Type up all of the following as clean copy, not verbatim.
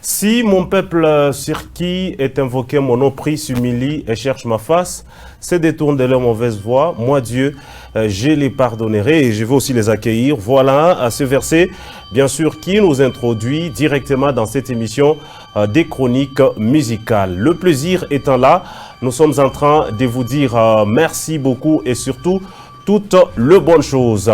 Si mon peuple sur qui est invoqué mon nom prie, s'humilie et cherche ma face, se détourne de leur mauvaise voie, moi Dieu, je les pardonnerai et je vais aussi les accueillir. Voilà à ce verset, bien sûr, qui nous introduit directement dans cette émission des chroniques musicales. Le plaisir étant là, nous sommes en train de vous dire merci beaucoup et surtout toutes les bonnes choses.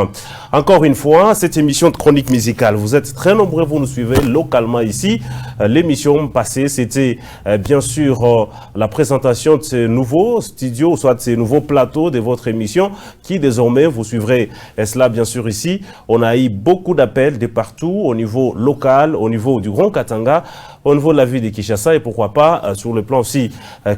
Encore une fois, cette émission de chronique musicale, vous êtes très nombreux, vous nous suivez localement ici. L'émission passée, c'était bien sûr la présentation de ces nouveaux studios, soit de ces nouveaux plateaux de votre émission, qui désormais, vous suivrez cela bien sûr ici. On a eu beaucoup d'appels de partout, au niveau local, au niveau du Grand Katanga, au niveau de la ville de Kinshasa et pourquoi pas sur le plan aussi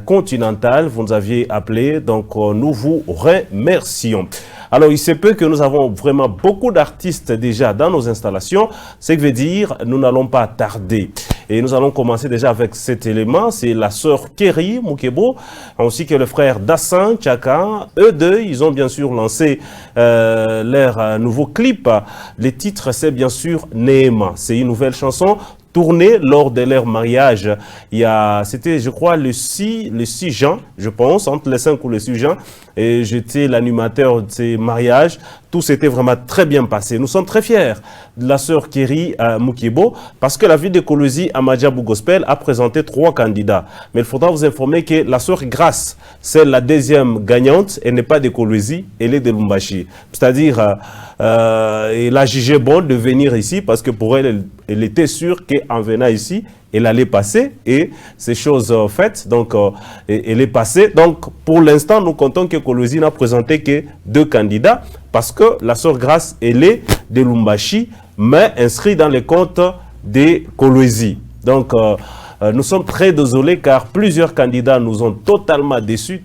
continental, vous nous aviez appelé, donc nous vous remercions. Alors, il se peut que nous avons vraiment beaucoup d'artistes déjà dans nos installations, ce qui veut dire nous n'allons pas tarder. Et nous allons commencer déjà avec cet élément, c'est la sœur Kerry Mukebo, ainsi que le frère Dassin Chaka. Eux deux, ils ont bien sûr lancé leur nouveau clip. Le titre, c'est bien sûr Neema. C'est une nouvelle chanson tournée lors de leur mariage. C'était, je crois, le 6 juin, je pense, entre le 5 ou le 6 juin. Et j'étais l'animateur de ces mariages. Tout s'était vraiment très bien passé. Nous sommes très fiers de la sœur Kerry Mukebo parce que la ville de Kolwezi, Amadjabou Gospel, a présenté 3 candidats. Mais il faudra vous informer que la sœur Grace, c'est la deuxième gagnante. Elle n'est pas de Kolwezi, elle est de Lumbashi. C'est-à-dire, elle a jugé bon de venir ici parce que pour elle, elle était sûre qu'en venant ici, elle allait passer et ces choses faites, donc elle est passée. Donc pour l'instant, nous comptons que Kolwezi n'a présenté que 2 candidats parce que la sœur Grace, elle est de Lumbashi, mais inscrite dans les comptes de Kolwezi. Donc nous sommes très désolés car plusieurs candidats nous ont totalement déçus,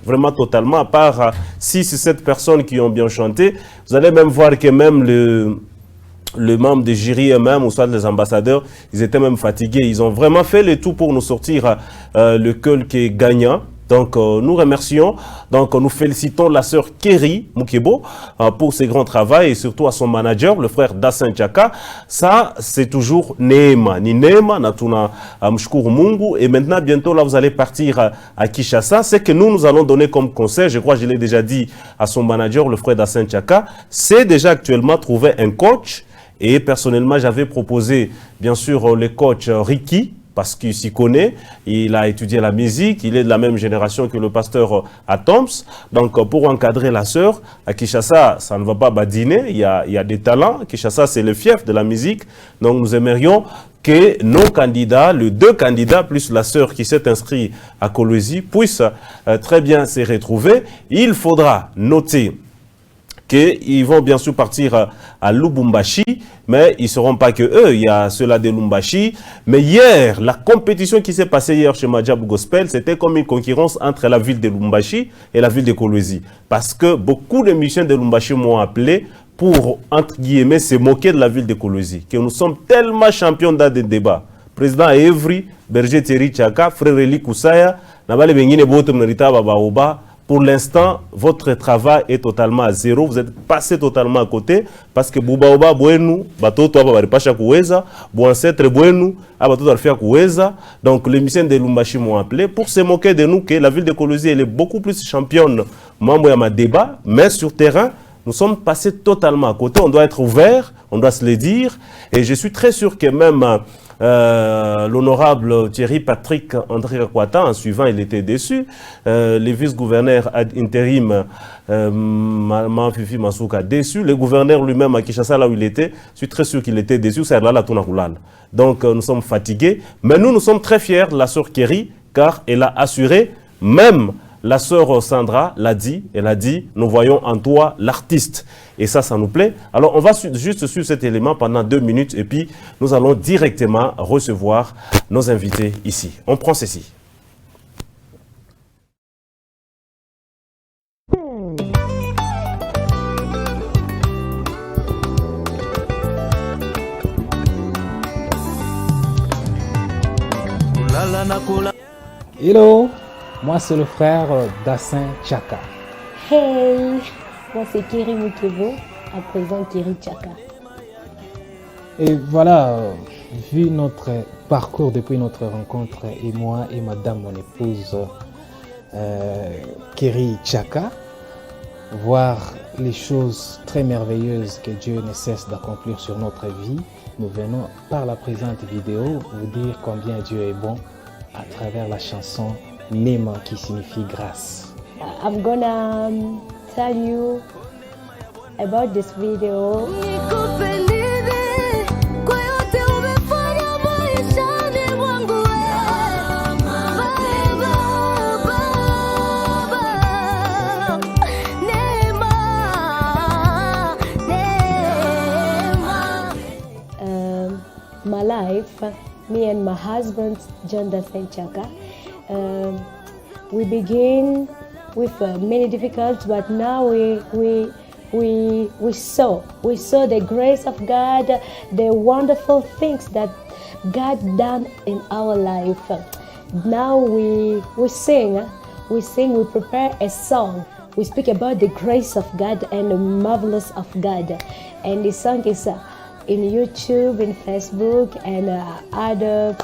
vraiment totalement, à part 6 ou 7 personnes qui ont bien chanté. Vous allez même voir que même le membre de jury eux-mêmes, ou soit les ambassadeurs, ils étaient même fatigués. Ils ont vraiment fait le tout pour nous sortir le cœur qui est gagnant. Donc, nous remercions. Donc, nous félicitons la sœur Kerry Mukebo pour ses grands travaux et surtout à son manager, le frère Dassin Chaka. Ça, c'est toujours Neema. Ni Neema, Natuna Mshukuru Mungu. Et maintenant, bientôt, là, vous allez partir à Kinshasa. C'est que nous allons donner comme conseil, je crois que je l'ai déjà dit à son manager, le frère Dassin Chaka, c'est déjà actuellement trouver un coach. Et personnellement, j'avais proposé, bien sûr, le coach Ricky, parce qu'il s'y connaît, il a étudié la musique, il est de la même génération que le pasteur Atoms. Donc, pour encadrer la sœur, à Kinshasa, ça ne va pas badiner, il y a des talents. Kinshasa, c'est le fief de la musique. Donc, nous aimerions que nos candidats, les 2 candidats, plus la sœur qui s'est inscrite à Kolwezi, puissent très bien se retrouver. Il faudra noter qu'ils vont bien sûr partir à Lubumbashi, mais ils ne seront pas que eux, il y a ceux-là de Lubumbashi. Mais hier, la compétition qui s'est passée hier chez Amadjabou Gospel, c'était comme une concurrence entre la ville de Lubumbashi et la ville de Kolwezi. Parce que beaucoup de musiciens de Lubumbashi m'ont appelé pour, entre guillemets, se moquer de la ville de Kolwezi. Que nous sommes tellement champions dans des débats. Président Evry, Berger Thierry Chaka, Frère Eli Kousaya, Nabale Bengine Botom Nerita Babaoba. Pour l'instant, votre travail est totalement à zéro. Vous êtes passé totalement à côté parce que Boubaoba Bouenou, Batoto Abaripacha Koueza, Bouancetre Bouenou, Abatoto Alfia Koueza. Donc, les musiciens de Lumbashi m'ont appelé pour se moquer de nous que la ville de Kolwezi elle est beaucoup plus championne. Membre à débat, mais sur terrain, nous sommes passés totalement à côté. On doit être ouvert, on doit se le dire. Et je suis très sûr que même l'honorable Thierry Patrick André Kakwata, en suivant, il était déçu. Le vice-gouverneur intérim Manfifi Masouka déçu. Le gouverneur lui-même à Kinshasa, là où il était, je suis très sûr qu'il était déçu. C'est là la Tounakoulal. Donc nous sommes fatigués. Mais nous sommes très fiers de la sœur Kerry, car elle a assuré, même la sœur Sandra l'a dit, elle a dit, nous voyons en toi l'artiste. Et ça nous plaît. Alors, on va juste suivre cet élément pendant 2 minutes et puis nous allons directement recevoir nos invités ici. On prend ceci. Hello, moi c'est le frère Dassin Chaka. Hey, moi c'est Kerry Mukebo, à présent Kerry Chaka. Et voilà, vu notre parcours depuis notre rencontre et moi et madame, mon épouse, Kerry Tchaka, voir les choses très merveilleuses que Dieu ne cesse d'accomplir sur notre vie, nous venons par la présente vidéo vous dire combien Dieu est bon à travers la chanson Nema qui signifie grâce. I'm gonna tell you about this video. My life, me and my husband, John Dasen Chaka, we begin with many difficulties, but now we saw the grace of God, the wonderful things that God done in our life. Now we sing, we prepare a song. We speak about the grace of God and the marvelous of God, and the song is in YouTube, in Facebook, and other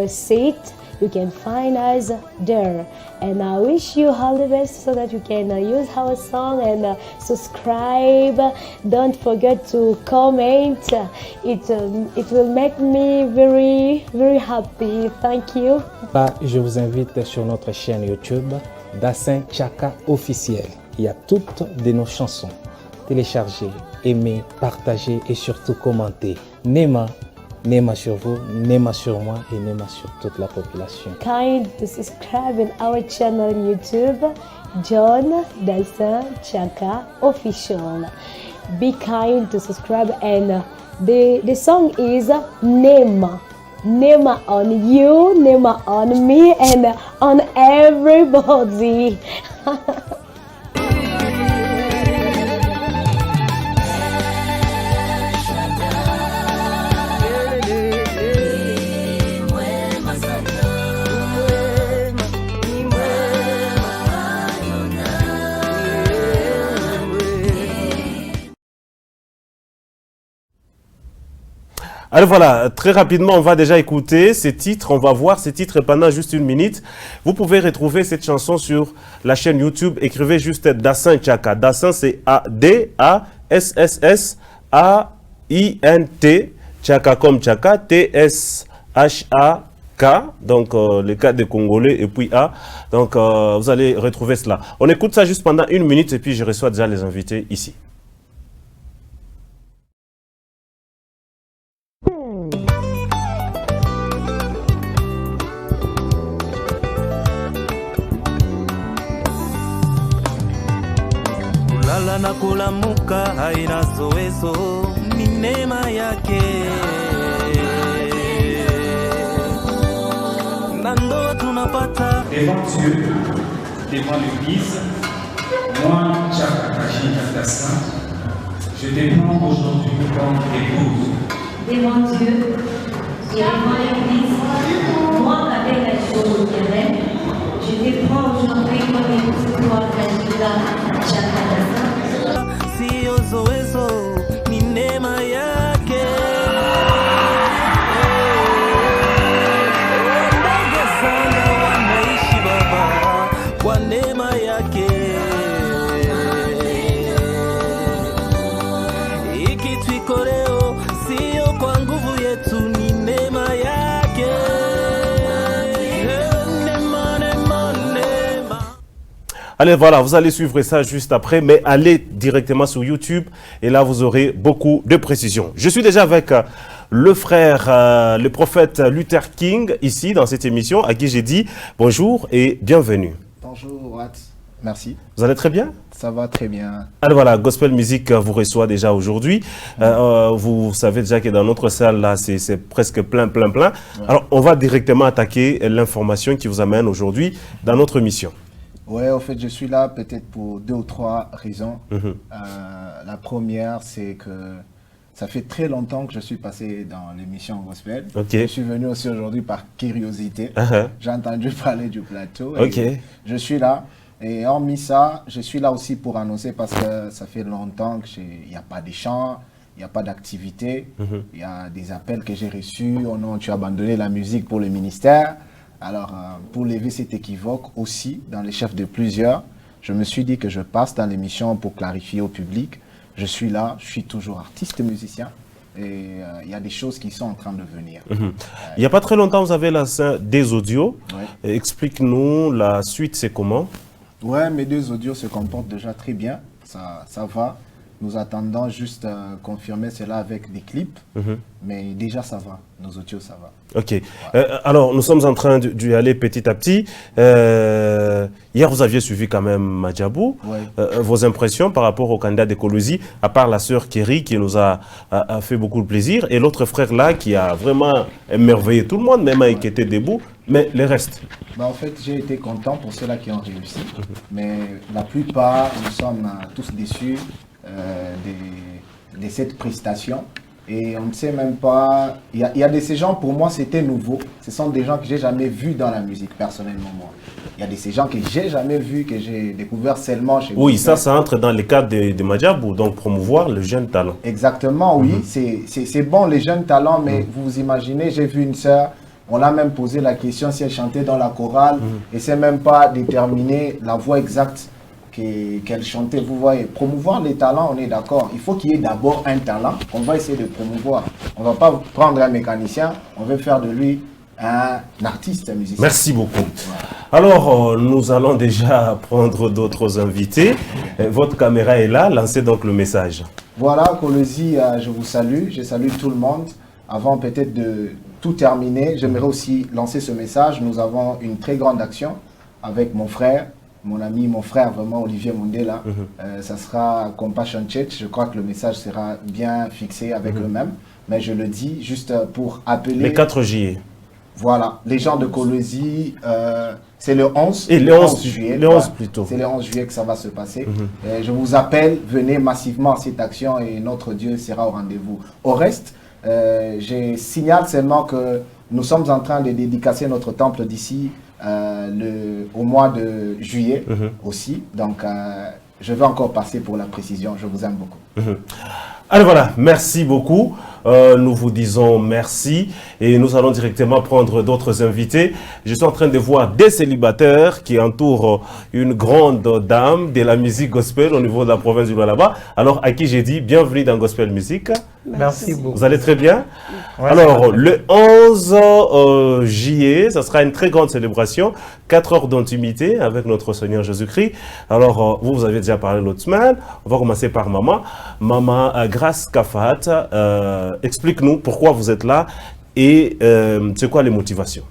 sites. You can find us there. And I wish you all the best so that you can use our song and subscribe. Don't forget to comment. It will make me very, very happy. Thank you. Je vous invite sur notre chaîne YouTube, Dasen Tchaka officiel. Il y a toutes de nos chansons. Téléchargez, aimez, partagez et surtout commentez. Nema, Nema sur vous, Nema sur moi et Nema sur toute la population. Kind to subscribe in our channel YouTube, John Dasen Tchaka Official. Be kind to subscribe, and the song is Nema. Nema on you, Nema on me, and on everybody. Alors voilà, très rapidement, on va déjà écouter ces titres, on va voir ces titres pendant juste une minute. Vous pouvez retrouver cette chanson sur la chaîne YouTube, écrivez juste Dasen Tchaka. Dasen c'est A-D-A-S-S-S-A-I-N-T, Tchaka comme Tchaka, T-S-H-A-K, donc le cas des Congolais et puis A, donc vous allez retrouver cela. On écoute ça juste pendant une minute et puis je reçois déjà les invités ici. Na kulamuka haina zoezo ni neema yake, na ndoa tunapata devant Dieu, devant l'Église. Moi, Tchaka Kajika Dasen, je te prends aujourd'hui comme épouse. Devant Dieu et devant l'Église, moi, avec la chose terrestre, je te prends aujourd'hui comme épouse toi, Kajika Tchaka Dasen. Sio zoezo ni neema yake. Ndege sana wanaishi Baba kwa neema yake. Iki twiko leo sio kwa nguvu yetu, ni neema yake. Allez, voilà, vous allez suivre ça juste après, mais allez directement sur YouTube et là, vous aurez beaucoup de précisions. Je suis déjà avec le frère, le prophète Luther King, ici, dans cette émission, à qui j'ai dit bonjour et bienvenue. Bonjour, Watt. Merci. Vous allez très bien? Ça va très bien. Alors voilà, Gospel Music vous reçoit déjà aujourd'hui. Vous savez déjà que dans notre salle, là, c'est presque plein. Ouais. Alors, on va directement attaquer l'information qui vous amène aujourd'hui dans notre mission. Ouais, en fait, je suis là peut-être pour 2 ou 3 raisons. La première, c'est que ça fait très longtemps que je suis passé dans l'émission Gospel. Je suis venu aussi aujourd'hui par curiosité. J'ai entendu parler du plateau. Et je suis là. Et hormis ça, je suis là aussi pour annoncer parce que ça fait longtemps qu'il n'y a pas de chants, il n'y a pas d'activité. Il y a des appels que j'ai reçus. Oh non, tu as abandonné la musique pour le ministère. Alors, pour lever cet équivoque aussi, dans les chefs de plusieurs, je me suis dit que je passe dans l'émission pour clarifier au public. Je suis là, je suis toujours artiste musicien. Et il y a des choses qui sont en train de venir. Il n'y a pas très longtemps, vous avez lancé des audios. Explique-nous, la suite, c'est comment? Ouais, mes 2 audios se comportent déjà très bien. Ça va. Nous attendons juste confirmer cela avec des clips. Mais déjà, ça va. Nos audios, ça va. Ok. Ouais. Alors, nous sommes en train d'y aller petit à petit. Hier, vous aviez suivi quand même Madjabou. Vos impressions par rapport au candidat d'écologie, à part la sœur Kerry qui nous a fait beaucoup de plaisir, et l'autre frère là qui a vraiment émerveillé tout le monde, même qui était debout, mais les restes. En fait, j'ai été content pour ceux-là qui ont réussi, mais la plupart, nous sommes tous déçus de cette prestation. Et on ne sait même pas, il y a de ces gens, pour moi, c'était nouveau. Ce sont des gens que j'ai jamais vus dans la musique, personnellement, moi. Il y a de ces gens que j'ai jamais vus, que j'ai découvert seulement chez vous. Oui, ça entre dans le cadre de Madjabou, donc promouvoir le jeune talent. Exactement, oui. C'est bon, les jeunes talents, mais vous imaginez, j'ai vu une sœur, on a même posé la question si elle chantait dans la chorale, et c'est même pas déterminé la voix exacte qu'elle chantait. Vous voyez, promouvoir les talents, on est d'accord. Il faut qu'il y ait d'abord un talent qu'on va essayer de promouvoir. On ne va pas prendre un mécanicien, on veut faire de lui un artiste, un musicien. Merci beaucoup. Alors, nous allons déjà prendre d'autres invités. Votre caméra est là, lancez donc le message. Voilà, Kolosi, je vous salue, je salue tout le monde. Avant peut-être de tout terminer, j'aimerais aussi lancer ce message. Nous avons une très grande action avec mon frère, mon ami, mon frère, vraiment, Olivier Mondela. Ça sera Compassion Church. Je crois que le message sera bien fixé avec eux-mêmes. Mais je le dis juste pour appeler... Les 4 juillet. Voilà. Les gens de Kolosi, c'est le 11. Et le 11 juillet. Le 11 plutôt. C'est le 11 juillet que ça va se passer. Je vous appelle, venez massivement à cette action et notre Dieu sera au rendez-vous. Au reste, je signale seulement que nous sommes en train de dédicacer notre temple d'ici au mois de juillet aussi. Donc, je vais encore passer pour la précision. Je vous aime beaucoup. Alors voilà, merci beaucoup. Nous vous disons merci et nous allons directement prendre d'autres invités. Je suis en train de voir des célibataires qui entourent une grande dame de la musique gospel au niveau de la province du Lualaba. Alors à qui j'ai dit bienvenue dans Gospel Music. Merci beaucoup. Vous allez très bien? Ouais, alors le 11 juillet, ça sera une très grande célébration, 4 heures d'intimité avec notre Seigneur Jésus-Christ. Alors vous avez déjà parlé l'autre semaine, on va commencer par maman. Maman Grace Kafat, explique-nous pourquoi vous êtes là et c'est quoi les motivations?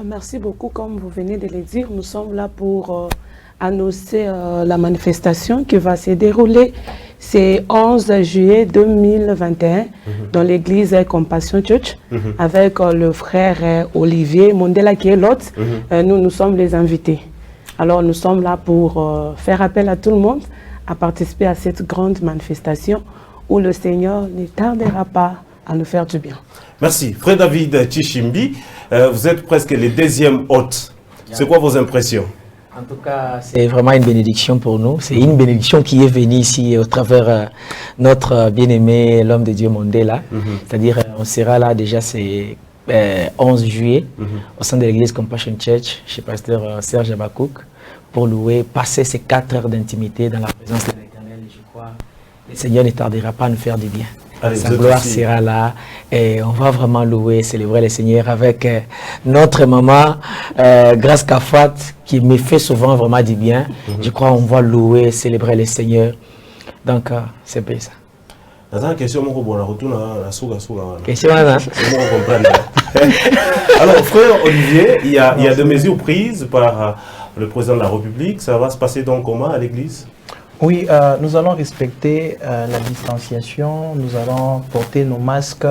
Merci beaucoup. Comme vous venez de le dire, nous sommes là pour annoncer la manifestation qui va se dérouler ce 11 juillet 2021 dans l'église Compassion Church avec le frère Olivier Mondela qui est l'hôte. Nous sommes les invités. Alors nous sommes là pour faire appel à tout le monde à participer à cette grande manifestation où le Seigneur ne tardera pas à nous faire du bien. Merci. Frère David Chishimbi, vous êtes presque les 2e hôtes. C'est quoi vos impressions? En tout cas, c'est vraiment une bénédiction pour nous. C'est une bénédiction qui est venue ici au travers notre bien-aimé, l'homme de Dieu Mondela. C'est-à-dire, on sera là déjà, c'est 11 juillet, au sein de l'église Compassion Church, chez pasteur Serge Abakouk, pour louer, passer ces 4 heures d'intimité dans la présence de l'Éternel. Je crois que le Seigneur ne tardera pas à nous faire du bien. Allez, sa gloire sera là et on va vraiment louer, célébrer le Seigneur avec notre maman Grace Kafat qui me fait souvent vraiment du bien. Je crois qu'on va louer, célébrer le Seigneur. Donc c'est bien ça. Question alors frère Olivier, il y a des mesures prises par le président de la République. Ça va se passer donc comment à l'église? Oui, nous allons respecter la distanciation, nous allons porter nos masques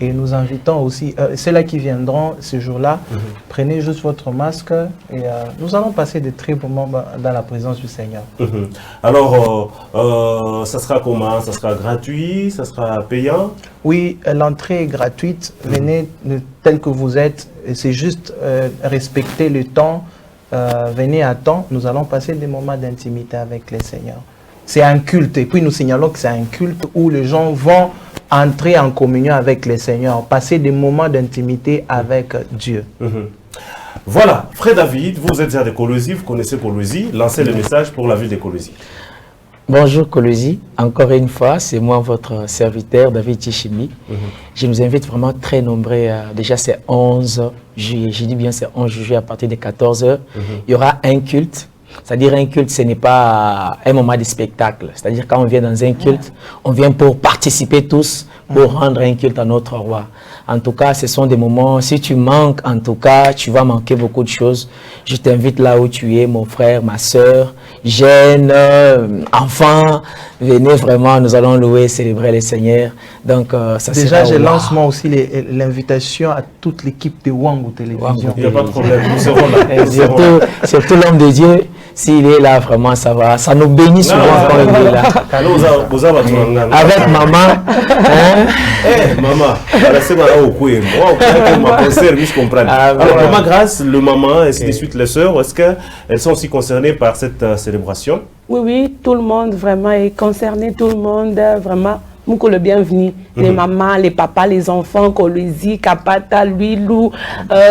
et nous invitons aussi ceux-là qui viendront ce jour-là, prenez juste votre masque et nous allons passer de très bons moments dans la présence du Seigneur. Alors, ça sera comment? Ça sera gratuit? Ça sera payant? Oui, l'entrée est gratuite, venez tel que vous êtes, c'est juste respecter le temps. Venez à temps, nous allons passer des moments d'intimité avec le Seigneur. c'est un culte. Et puis nous signalons que c'est un culte où les gens vont entrer en communion avec le Seigneur, passer des moments d'intimité avec Dieu. Voilà, Frère David, vous êtes à Colosi, vous connaissez Colosi, lancez le message pour la ville de Colosi. Bonjour Colosi, encore une fois, c'est moi votre serviteur David Chichimi. Je nous invite vraiment très nombreux, déjà c'est 11 juillet, je dis bien c'est 11 juillet à partir de 14 h. Il y aura un culte, c'est-à-dire un culte ce n'est pas un moment de spectacle, c'est-à-dire quand on vient dans un culte, on vient pour participer tous, pour rendre un culte à notre roi. En tout cas, ce sont des moments, si tu manques, en tout cas, tu vas manquer beaucoup de choses. Je t'invite là où tu es, mon frère, ma soeur, jeunes, enfants, venez vraiment, nous allons louer, célébrer le Seigneur. Donc, ça déjà, je lance moi aussi l'invitation à toute l'équipe de Wangu Télévision. Il n'y a pas de problème, nous serons là. Surtout l'homme de Dieu, s'il est là, vraiment, ça va. Ça nous bénit souvent quand il est là. Avec maman. Maman, alors, Maman Grâce, le maman, ainsi de suite, les sœurs, est-ce qu'elles sont aussi concernées par cette célébration? Oui, oui, tout le monde vraiment est concerné, tout le monde vraiment. Mouko le bienvenu, les mamans, les papas, les enfants, Colosi, Kapata, Luilou,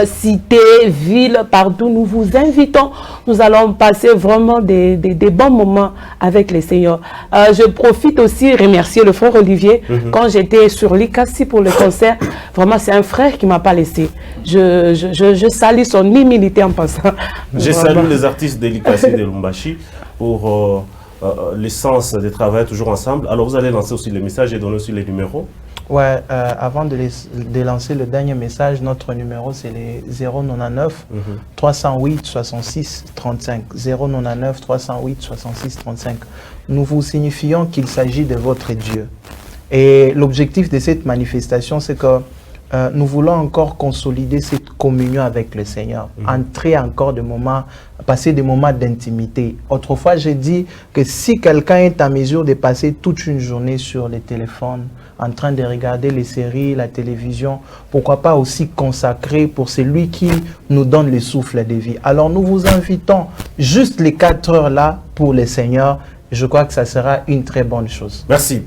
Cité, Ville, partout, nous vous invitons. Nous allons passer vraiment des bons moments avec les seigneurs. Je profite aussi de remercier le frère Olivier. Quand j'étais sur l'ICASI pour le concert, vraiment c'est un frère qui ne m'a pas laissé. Je salue son humilité en passant. Je salue les artistes de l'ICASI de Lumbashi pour... l'essence des travail toujours ensemble. Alors vous allez lancer aussi le message et donner aussi les numéros. Ouais, avant de lancer le dernier message, notre numéro c'est les 099 308 66 35. 099 308 66 35. Nous vous signifions qu'il s'agit de votre Dieu. Et l'objectif de cette manifestation, c'est que nous voulons encore consolider cette communion avec le Seigneur, entrer encore des moments, passer des moments d'intimité. Autrefois, j'ai dit que si quelqu'un est en mesure de passer toute une journée sur les téléphones, en train de regarder les séries, la télévision, pourquoi pas aussi consacrer pour celui qui nous donne le souffle de vie. Alors nous vous invitons juste les 4 heures là pour le Seigneur. Je crois que ça sera une très bonne chose. Merci.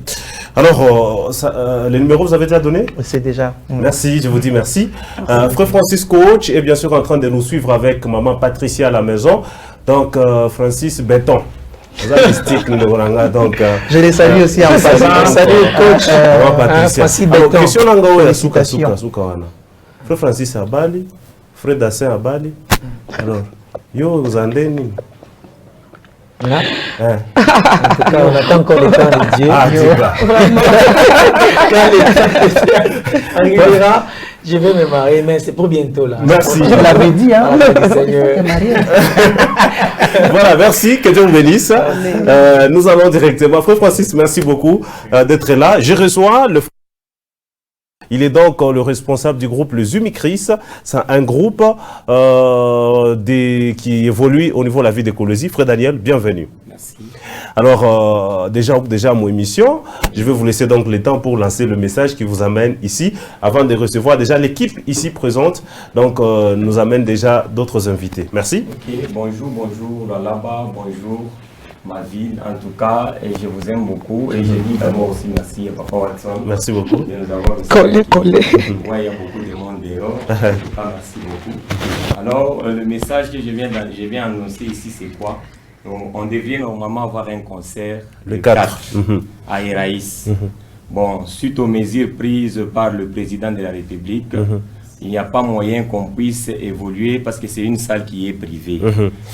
Alors, les numéros, vous avez déjà donné? C'est déjà. Merci, je vous dis merci. Frère Francis Coach est bien sûr en train de nous suivre avec maman Patricia à la maison. Donc, Francis Béton. Donc, je les salue aussi en passant. Salut coach. Francis Béton. Question Frère Francis à Bali, Frère Dassin à Bali. Alors, yo, vous en donnez? En tout cas, on attend encore le temps de Dieu. Quand le temps arrivera, je vais me marier, mais c'est pour bientôt là. Merci. Je l'avais dit, hein. Voilà, merci, que Dieu vous bénisse. Nous allons directement. Frère Francis, merci beaucoup d'être là. Je reçois le... Il est donc le responsable du groupe Les Umicris. C'est un groupe qui évolue au niveau de la vie de Colosi. Frère Daniel, bienvenue. Merci. Alors, déjà à mon émission, je vais vous laisser donc le temps pour lancer le message qui vous amène ici. Avant de recevoir déjà l'équipe ici présente, donc nous amène déjà d'autres invités. Merci. Ok, bonjour là-bas, bonjour. Ma ville, en tout cas, et je vous aime beaucoup. Et je dis d'abord aussi merci à Papa Watson. Merci beaucoup. De nous avoir collé. Ouais, il y a beaucoup de monde dehors. En tout cas, merci beaucoup. Alors, le message que je viens annoncer ici, c'est quoi? On devrait normalement avoir un concert le 4 à Eraïs. Bon, suite aux mesures prises par le président de la République, il n'y a pas moyen qu'on puisse évoluer parce que c'est une salle qui est privée.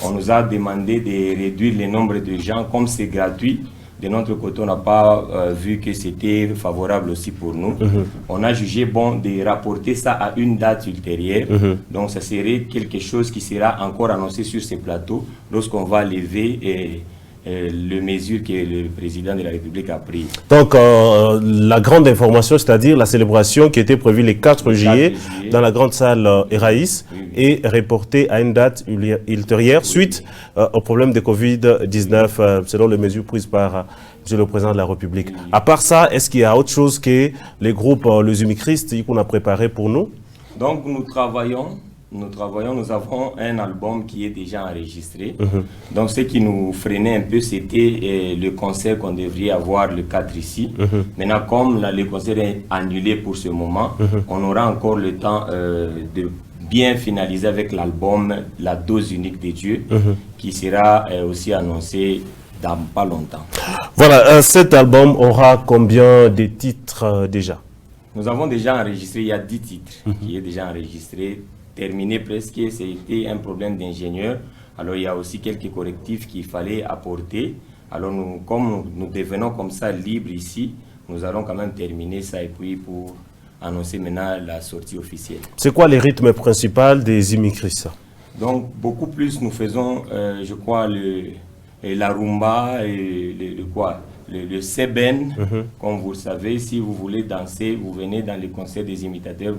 On nous a demandé de réduire le nombre de gens. Comme c'est gratuit, de notre côté, on n'a pas vu que c'était favorable aussi pour nous. On a jugé bon de rapporter ça à une date ultérieure. Donc, ça serait quelque chose qui sera encore annoncé sur ces plateaux lorsqu'on va lever les mesures que le président de la République a prises. Donc, la grande information, c'est-à-dire la célébration qui était prévue le 4 juillet dans la grande salle Eraïs est reportée à une date ultérieure suite au problème de Covid-19, selon les mesures prises par le président de la République. À part ça, est-ce qu'il y a autre chose que les groupes Les Umicristes qu'on a préparé pour nous? Donc, nous travaillons nous travaillons, nous avons un album qui est déjà enregistré. Donc ce qui nous freinait un peu, c'était le concert qu'on devrait avoir le 4 ici. Maintenant, comme le concert est annulé pour ce moment, on aura encore le temps de bien finaliser avec l'album La Dose Unique de Dieu, qui sera aussi annoncé dans pas longtemps. Voilà, cet album aura combien de titres déjà? Nous avons déjà enregistré, il y a 10 titres qui est déjà enregistré, terminé presque. C'était un problème d'ingénieur. Alors il y a aussi quelques correctifs qu'il fallait apporter. Alors nous, comme nous devenons comme ça libres ici, nous allons quand même terminer ça et puis pour annoncer maintenant la sortie officielle. C'est quoi les rythmes principaux des Imikris? Donc beaucoup plus nous faisons, je crois, la rumba et le seben, comme vous le savez. Si vous voulez danser, vous venez dans les concerts des imitateurs,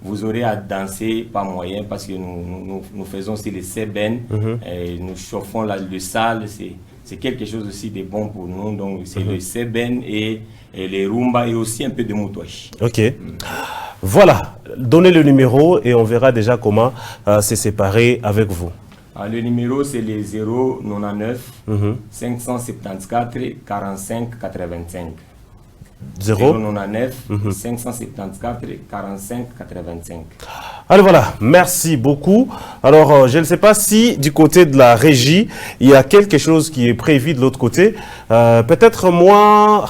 vous aurez à danser pas moyen parce que nous faisons aussi le seben, nous chauffons le salle, c'est quelque chose aussi de bon pour nous. Donc c'est le seben et les rumba et aussi un peu de moutouache. Ok. Voilà, donnez le numéro et on verra déjà comment se séparer avec vous. Le numéro, c'est le 099 574 45 85. 099 574 45 85. Alors voilà, merci beaucoup. Alors, je ne sais pas si du côté de la régie, il y a quelque chose qui est prévu de l'autre côté. Peut-être moi,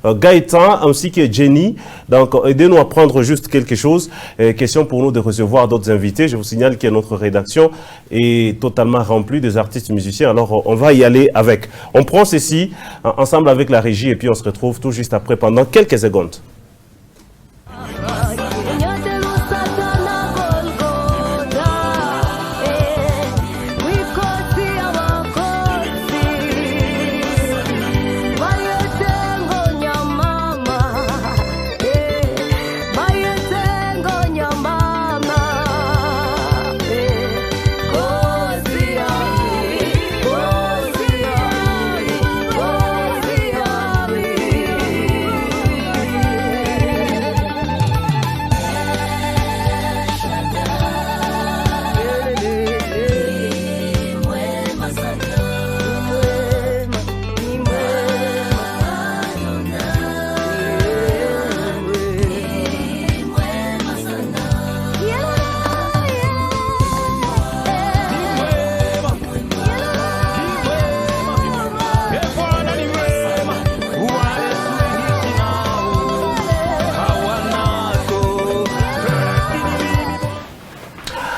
Gaëtan ainsi que Jenny, donc aidez-nous à prendre juste quelque chose. Question pour nous de recevoir d'autres invités. Je vous signale que notre rédaction est totalement remplie des artistes musiciens. Alors on va y aller avec. On prend ceci ensemble avec la régie et puis on se retrouve tout juste après pendant quelques secondes.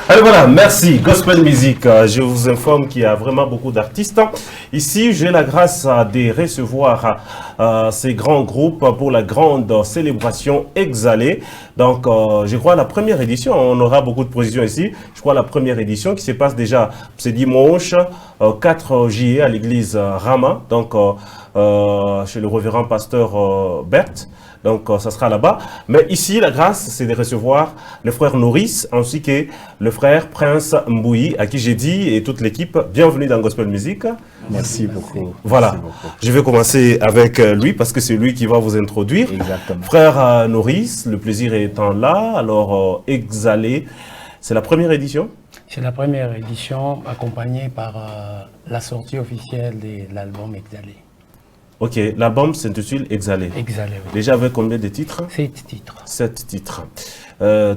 Alors voilà, merci. Gospel Music, je vous informe qu'il y a vraiment beaucoup d'artistes. Ici, j'ai la grâce de recevoir ces grands groupes pour la grande célébration Exalé. Donc, je crois la première édition, on aura beaucoup de positions ici. Je crois la première édition qui se passe déjà ce dimanche 4 juillet à l'église Rama, donc chez le révérend pasteur Berthe. Donc, ça sera là-bas. Mais ici, la grâce, c'est de recevoir le frère Norris ainsi que le frère Prince Mbouyi, à qui j'ai dit, et toute l'équipe, bienvenue dans Gospel Music. Merci beaucoup. Voilà. Merci beaucoup. Je vais commencer avec lui parce que c'est lui qui va vous introduire. Exactement. Frère Norris, le plaisir étant là. Alors, Exalé, c'est la première édition? C'est la première édition accompagnée par la sortie officielle de l'album Exalé. Ok, l'album s'intitule Exalé. Exalé, oui. Déjà avec combien de titres? 7 titres. 7 titres.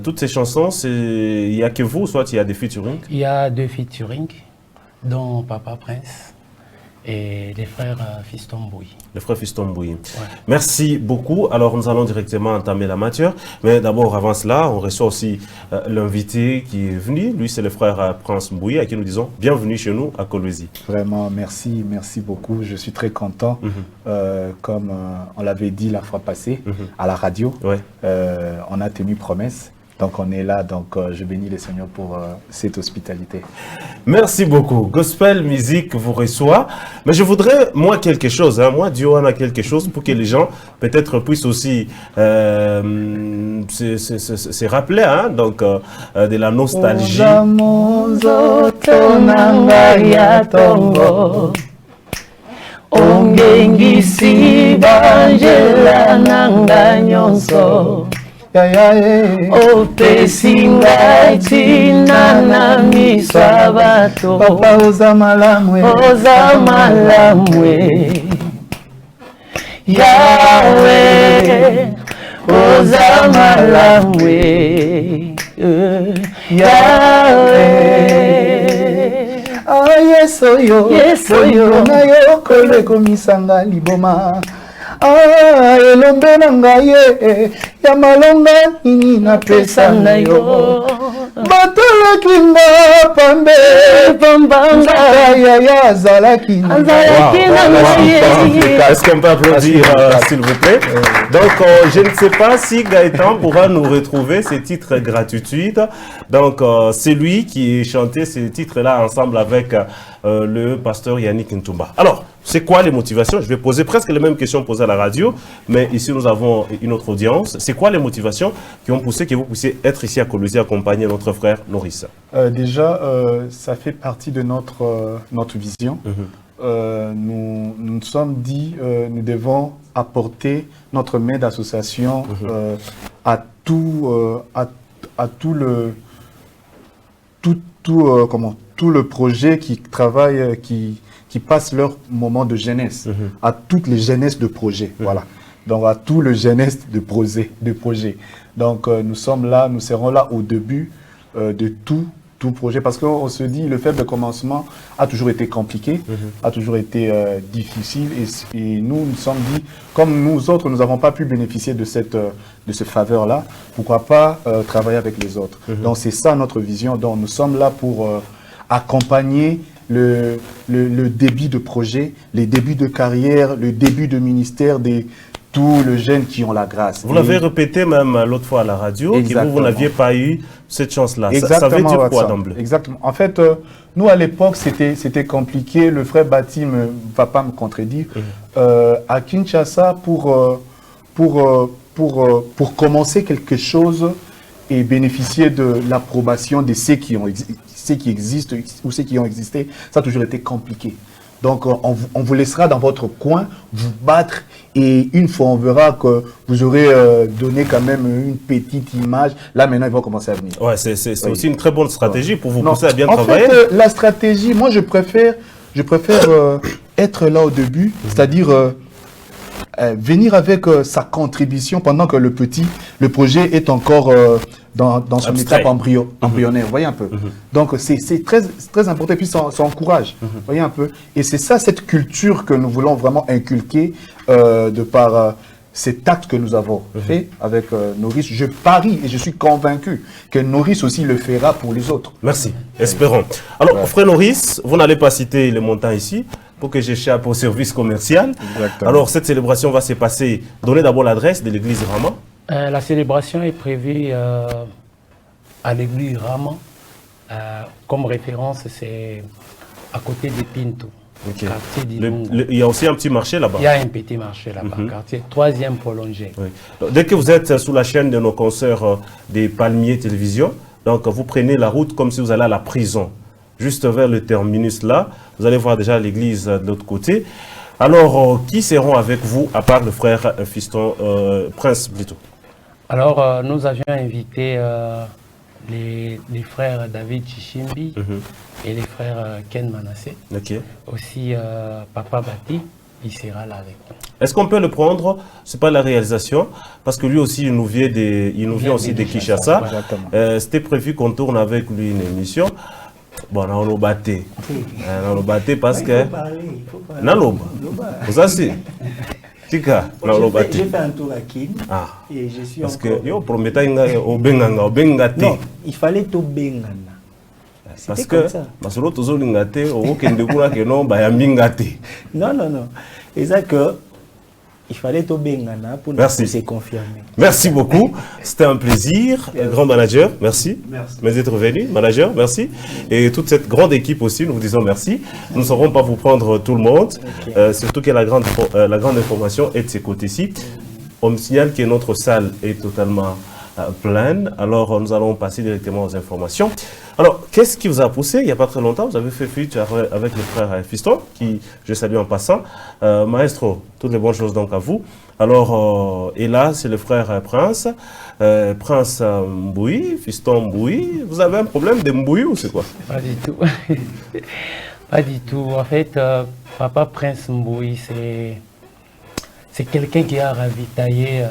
Toutes ces chansons, il n'y a que vous, soit il y a des featuring? Il y a 2 featuring, dont Papa Prince et les frères Fiston Mbouyi. Les frères Fiston Mbouyi. Ouais. Merci beaucoup. Alors nous allons directement entamer la matière. Mais d'abord, avant cela, on reçoit aussi l'invité qui est venu. Lui, c'est le frère Prince Mbouyi, à qui nous disons bienvenue chez nous à Kolwezi. Vraiment, merci beaucoup. Je suis très content. Comme on l'avait dit la fois passée à la radio, on a tenu promesse. Donc on est là, donc je bénis le Seigneur pour cette hospitalité. Merci beaucoup. Gospel Music vous reçoit. Mais je voudrais, moi, quelque chose. Hein. Moi, Dieu en a quelque chose pour que les gens, peut-être, puissent aussi se rappeler hein, donc, de la nostalgie. opesinga tina na misabato papa oza malamwe Yahweh oza malamwe Yahweh yeso yo na yo kole komisanga liboma elombe na ngai ya malonga nini napesa na yo batolaki nga pambe yaya azalaki na Est-ce qu'on peut applaudir s'il vous plaît? Donc je ne sais pas si Gaëtan pourra nous retrouver ces titres Gratitude. Donc c'est lui qui chantait ces titres-là ensemble avec le pasteur Yannick Ntumba. Alors, c'est quoi les motivations? Je vais poser presque les mêmes questions posées à la radio, mais ici nous avons une autre audience. C'est quoi les motivations qui ont poussé que vous puissiez être ici à Colosie, accompagner notre frère Norris? Déjà, ça fait partie de notre vision. Nous nous sommes dit, nous devons apporter notre main d'association à tout le projet qui travaille, qui passent leur moment de jeunesse, à toutes les jeunesses de projet, voilà. Donc à tout le jeunesse de projet. Donc nous sommes là, nous serons là au début de tout projet, parce qu'on se dit le faible commencement a toujours été compliqué, a toujours été difficile, et nous nous sommes dit, comme nous autres, nous n'avons pas pu bénéficier de cette faveur-là, pourquoi pas travailler avec les autres. Donc c'est ça notre vision, donc nous sommes là pour accompagner le début de projet, les débuts de carrière, le début de ministère des tous les jeunes qui ont la grâce. Vous l'avez répété même l'autre fois à la radio, que vous n'aviez pas eu cette chance-là. Ça veut dire quoi d'emblée? Exactement. En fait, nous à l'époque, c'était compliqué. Le frère Bati ne va pas me contredire. À Kinshasa, pour commencer quelque chose et bénéficier de l'approbation de ceux qui existent ou ceux qui ont existé, ça a toujours été compliqué. Donc, on vous laissera dans votre coin vous battre, et une fois on verra que vous aurez donné quand même une petite image. Là, maintenant, ils vont commencer à venir. Ouais, c'est aussi une très bonne stratégie pour vous pousser à bien travailler. En fait, la stratégie, moi, je préfère être là au début, c'est-à-dire venir avec sa contribution pendant que le projet est encore dans son étape embryonnaire, vous voyez un peu. Donc c'est très important, et puis ça encourage, vous voyez un peu. Et c'est ça, cette culture que nous voulons vraiment inculquer de par cet acte que nous avons fait avec Norris. Je parie et je suis convaincu que Norris aussi le fera pour les autres. Merci, espérons. Alors, frère Norris, vous n'allez pas citer les montants ici, pour que j'échappe au service commercial. Exactement. Alors, cette célébration va se passer. Donnez d'abord l'adresse de l'église Rama. La célébration est prévue à l'église Rama. Comme référence, c'est à côté de Pinto. Okay. Il y a aussi un petit marché là-bas. Il y a un petit marché là-bas, quartier 3e prolongé. Oui. Donc, dès que vous êtes sous la chaîne de nos concerts des Palmiers Télévision, donc vous prenez la route comme si vous allez à la prison. Juste vers le terminus là, vous allez voir déjà l'église de l'autre côté. Alors, qui seront avec vous, à part le frère Fiston Prince plutôt? Alors, nous avions invité les frères David Chichimbi et les frères Ken Manassé. Aussi, Papa Bati, il sera là avec nous. Est-ce qu'on peut le prendre? C'est pas la réalisation, parce que lui aussi, il nous vient aussi de Kinshasa. C'était prévu qu'on tourne avec lui une émission. Bon, on a battu. On a battu parce que... Non, vous asseyez. J'ai fait un tour à Kin et je suis parce que yo prometanga au bengate. Non, il fallait tout bengana. Parce que masolo tozolingate au kende kula ke no ba yambingate. Non. Et ça que il fallait tout bengana pour nous se confirmer. Merci beaucoup. C'était un plaisir. Grand manager, merci. Merci d'être venu. Manager, merci. Et toute cette grande équipe aussi, nous vous disons merci. Nous ne saurons pas vous prendre tout le monde. Surtout que la grande information est de ces côtés-ci. On me signale que notre salle est totalement pleine. Alors, nous allons passer directement aux informations. Alors, qu'est-ce qui vous a poussé? Il n'y a pas très longtemps, vous avez fait fuite avec le frère Fiston, qui je salue en passant. Maestro, toutes les bonnes choses donc à vous. Alors, et là, c'est le frère Prince. Prince Mboui, Fiston Mboui. Vous avez un problème de Mboui ou c'est quoi? Pas du tout. Pas du tout. En fait, Papa Prince Mboui, c'est quelqu'un qui a ravitaillé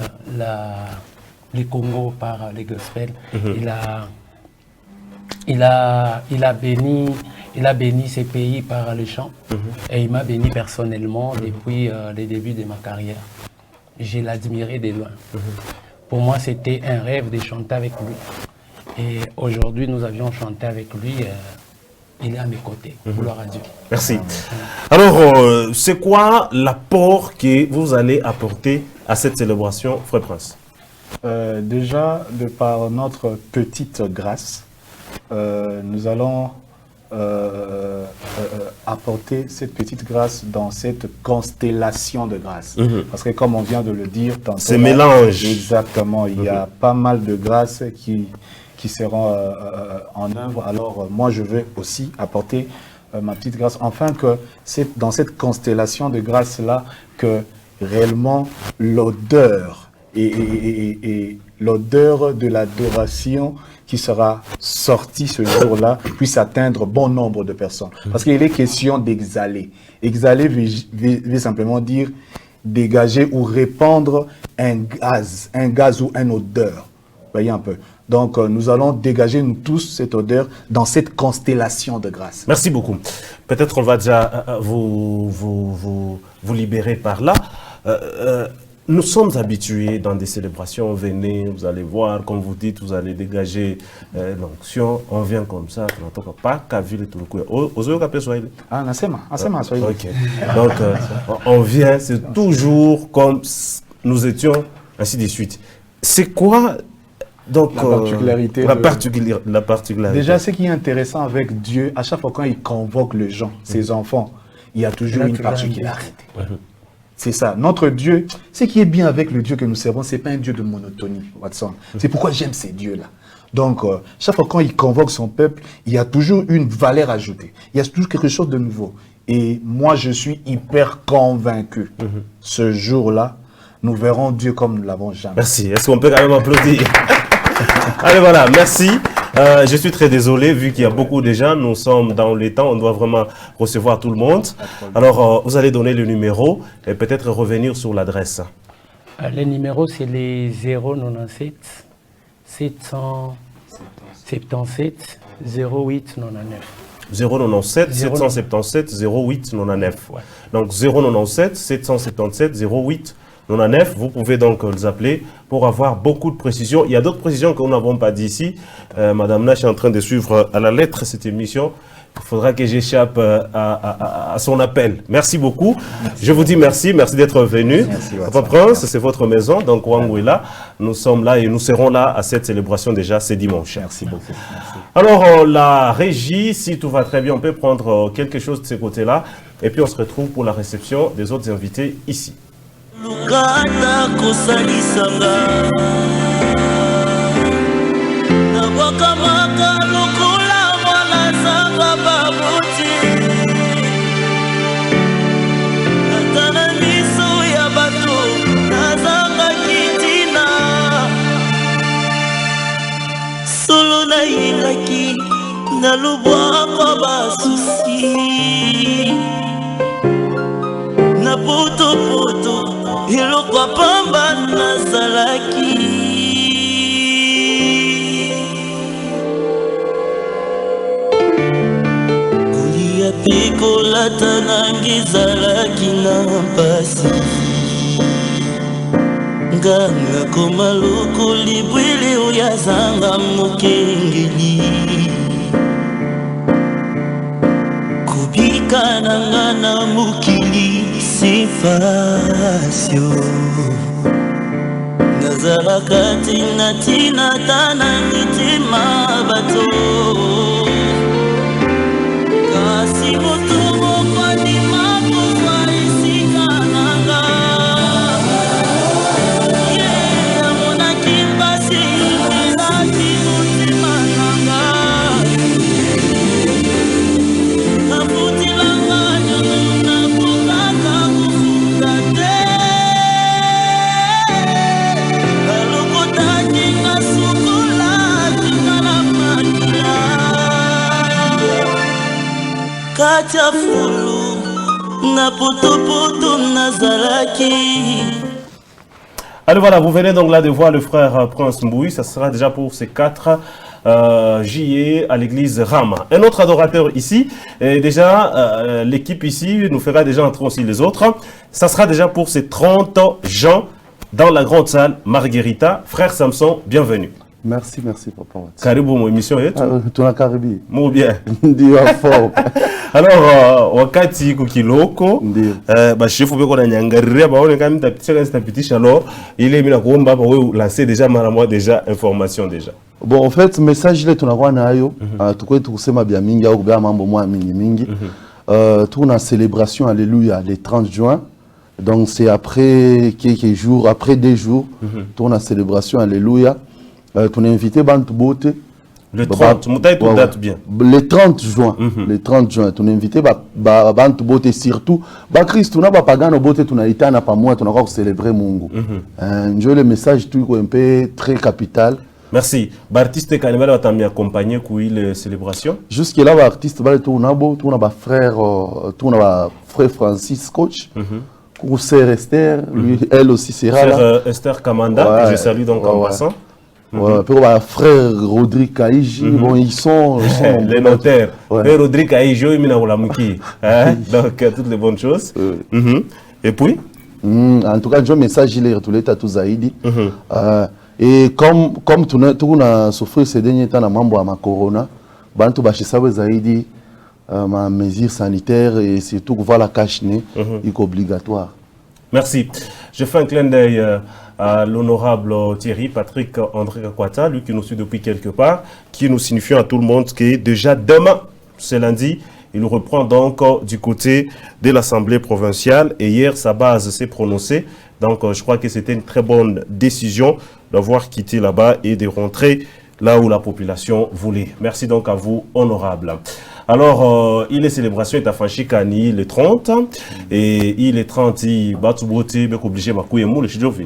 les Congo par les gospels. Il a béni ces pays par les chants. Et il m'a béni personnellement depuis les débuts de ma carrière. Je l'admirais de loin. Pour moi, c'était un rêve de chanter avec lui. Et aujourd'hui, nous avions chanté avec lui. Il est à mes côtés. Gloire à Dieu. Merci. Alors, c'est quoi l'apport que vous allez apporter à cette célébration, Frère Prince? Déjà, de par notre petite grâce, nous allons apporter cette petite grâce dans cette constellation de grâces. Parce que comme on vient de le dire, c'est mélange. Exactement, il y a pas mal de grâces qui seront en œuvre. Alors moi je vais aussi apporter ma petite grâce, afin que c'est dans cette constellation de grâces là que réellement l'odeur et l'odeur de l'adoration qui sera sortie ce jour-là puisse atteindre bon nombre de personnes. Parce qu'il est question d'exhaler. Exhaler veut simplement dire dégager ou répandre un gaz ou une odeur. Voyez un peu. Donc, nous allons dégager, nous tous, cette odeur dans cette constellation de grâce. Merci beaucoup. Peut-être on va déjà vous libérer par là. Nous sommes habitués dans des célébrations, venez, vous allez voir, comme vous dites, vous allez dégager l'onction, on vient comme ça, pas qu'à vivre tout le coup. Osez qu'à Swahili. Ah, Nasema Swahili. Ok. Donc, on vient, c'est toujours comme nous étions, ainsi de suite. C'est quoi donc la particularité? Déjà, ce qui est intéressant avec Dieu, à chaque fois quand il convoque les gens, ses enfants, il y a toujours une particularité. C'est ça. Notre Dieu, ce qui est bien avec le Dieu que nous servons, ce n'est pas un Dieu de monotonie, Watson. C'est pourquoi j'aime ces dieux-là. Donc, chaque fois quand il convoque son peuple, il y a toujours une valeur ajoutée. Il y a toujours quelque chose de nouveau. Et moi, je suis hyper convaincu. Ce jour-là, nous verrons Dieu comme nous l'avons jamais. Merci. Est-ce qu'on peut quand même applaudir? Allez, voilà, merci. Je suis très désolé, vu qu'il y a beaucoup de gens, nous sommes dans les temps, on doit vraiment recevoir tout le monde. Alors, vous allez donner le numéro et peut-être revenir sur l'adresse. Le numéro, c'est les 097 777 08 99. 097 777 08 99. Ouais. Donc 097 777 08 99. Vous pouvez donc les appeler pour avoir beaucoup de précisions. Il y a d'autres précisions que nous n'avons pas dit ici. Madame Nash est en train de suivre à la lettre cette émission. Il faudra que j'échappe à son appel. Merci beaucoup. Je vous dis merci. Merci d'être venu. Papa Prince, c'est votre maison. Donc, Wangou est là. Nous sommes là et nous serons là à cette célébration déjà ce dimanche. Merci beaucoup. Merci. Alors, la régie, si tout va très bien, on peut prendre quelque chose de ce côté-là. Et puis, on se retrouve pour la réception des autres invités ici. Ilaki na lubwako basusi na putu ilokwa pamba na salaki kulia piko latanangi zalaki na mpasi nganga komaluku libwili uyazanga mukengeli kubika nangana mukili sifasyo nazalaka tina tana mitima bato kasi motumo kwadima kozwa esika nanga kati ya fulu na potopoto nazalaki. Allez, voilà, vous venez donc là de voir le frère Prince Mbouy. Ça sera déjà pour ces 4 juillet à l'église Rama. Un autre adorateur ici, et déjà l'équipe ici nous fera déjà entrer aussi les autres. Ça sera déjà pour ces 30 gens dans la grande salle Marguerita. Frère Samson, bienvenue. Merci, merci papa. Karibu mon émission yetu. Tunakaribi. Mo bien. Ndio fort. Alors wakati kukiloko ba chef beko na nyangaria baone kama mtapitisha alors ile mimi nakuomba hapa wewe lancer déjà mara moja déjà information déjà. Bon en fait message ile tunakuwa nayo tukwetu kusema bia mingi au bia mambo mwa mingi. Tuna célébration alléluia le 30 juin. Donc c'est après quelques jours, après 2 jours, tuna célébration alléluia. Tu as invité Bantu Bote. Le 30, date bien. Le 30 juin. Le 30 juin. Tu as invité Bantu Bote surtout. Christ, tu n'as pas pagano Bote, tu n'as été à pas moi, tu n'as pas célébré Mungu. Je le message tout un peu très capital. Merci. L'artiste Kanibal va t'amener accompagner pour les célébrations. Jusque là, l'artiste va tout n'a frère Francis coach. Pour sœur Esther, lui, elle aussi sera là. Sœur Esther Kamanda, que je salue donc en passant. Pour frère Rodrigue Kaïji, bon, ils sont les notaires. Frère Rodrigue Kaïji, il m'a donc toutes les bonnes choses. Et puis en tout cas, j'ai un message, il est retourné à tout Zaïdi. Et comme tout le monde souffert ces derniers temps, mambo à ma corona, bantu bachisawe Zaïdi, ma mesure sanitaire et surtout voir la cache-nez, il est obligatoire. Merci. Je fais un clin d'œil à l'honorable Thierry Patrick André Kakwata, lui qui nous suit depuis quelque part, qui nous signifie à tout le monde que déjà demain, c'est lundi, il reprend donc du côté de l'Assemblée provinciale et hier sa base s'est prononcée. Donc je crois que c'était une très bonne décision d'avoir quitté là-bas et de rentrer là où la population voulait. Merci donc à vous, honorable. Alors, il est célébration est à Fanchikani le 30 et il est 30 il va tout beauté obligé ma couille mou le Jovi.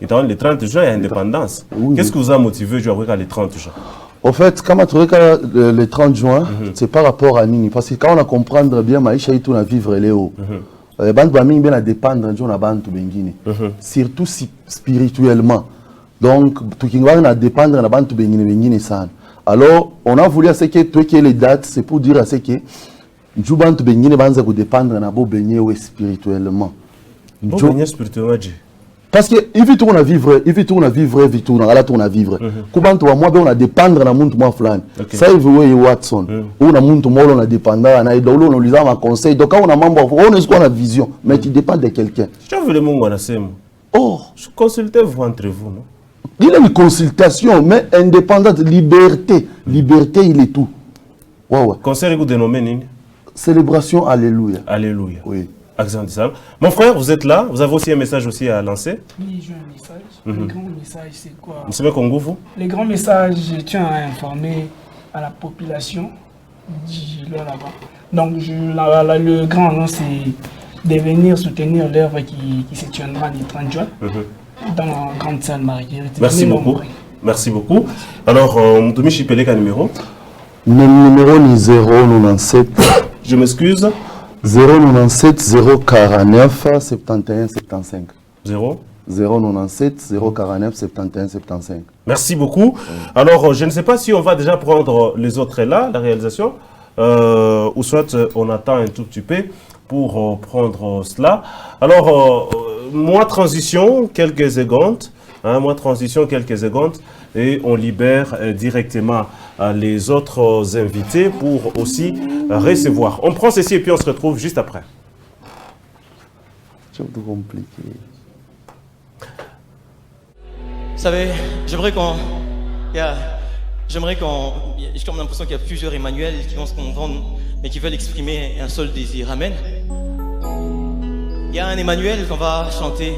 Et le 30 juin il y a indépendance. Qu'est-ce que vous a motivé jouer avec le 30 juin? En fait, quand on a le 30 juin, c'est par rapport à Nini parce que quand on a comprendre bien maïcha il tourne à vivre les hauts. Bande baming bien à dépendre de la bande bengine. Surtout spirituellement. Donc tout qui va dépendre de la bande bengine ça. Alors, on a voulu à ce que les dates, c'est pour dire à ce que nous devons dépendre de spirituellement. Parce que il vit tourner à vivre, on a vivre. Comment toi moi on a dépendre de monde moi flan. Ça il veut Watson. On a monde moi on a dépendre, on a idole, on lui a un conseil. Donc quand on a membre, on est ce qu'on a vision, mais tu dépends de quelqu'un. Je veux le monde on a ça. Oh, je consultais vous entre vous non. Il a une consultation, mais indépendante, liberté. Liberté, il est tout. Conseil vous dénommé Célébration, alléluia. Alléluia. Oui. Mon frère, vous êtes là. Vous avez aussi un message aussi à lancer. Oui, j'ai un message. Le grand message, c'est quoi? Le grand message, je tiens à informer à la population là-bas. Donc, le grand annonce, c'est de venir soutenir l'œuvre qui se tiendra le 30 juin. Dans la grande salle Marguerite. Merci beaucoup. Merci beaucoup. Alors, Moutoumi Chipele, quel numéro? Le numéro est 097. Je m'excuse. 097 049 71 75. 097 049 71 75. Merci beaucoup. Alors, je ne sais pas si on va déjà prendre les autres là, la réalisation, ou soit on attend un tout petit peu pour prendre cela. Alors, moi transition, quelques secondes, et on libère directement les autres invités pour aussi recevoir. On prend ceci et puis on se retrouve juste après. C'est tout compliqué. Vous savez, j'aimerais qu'on... J'ai comme l'impression qu'il y a plusieurs Emmanuel qui vont se comprendre, mais qui veulent exprimer un seul désir. Amen. Il y a un Emmanuel qu'on va chanter.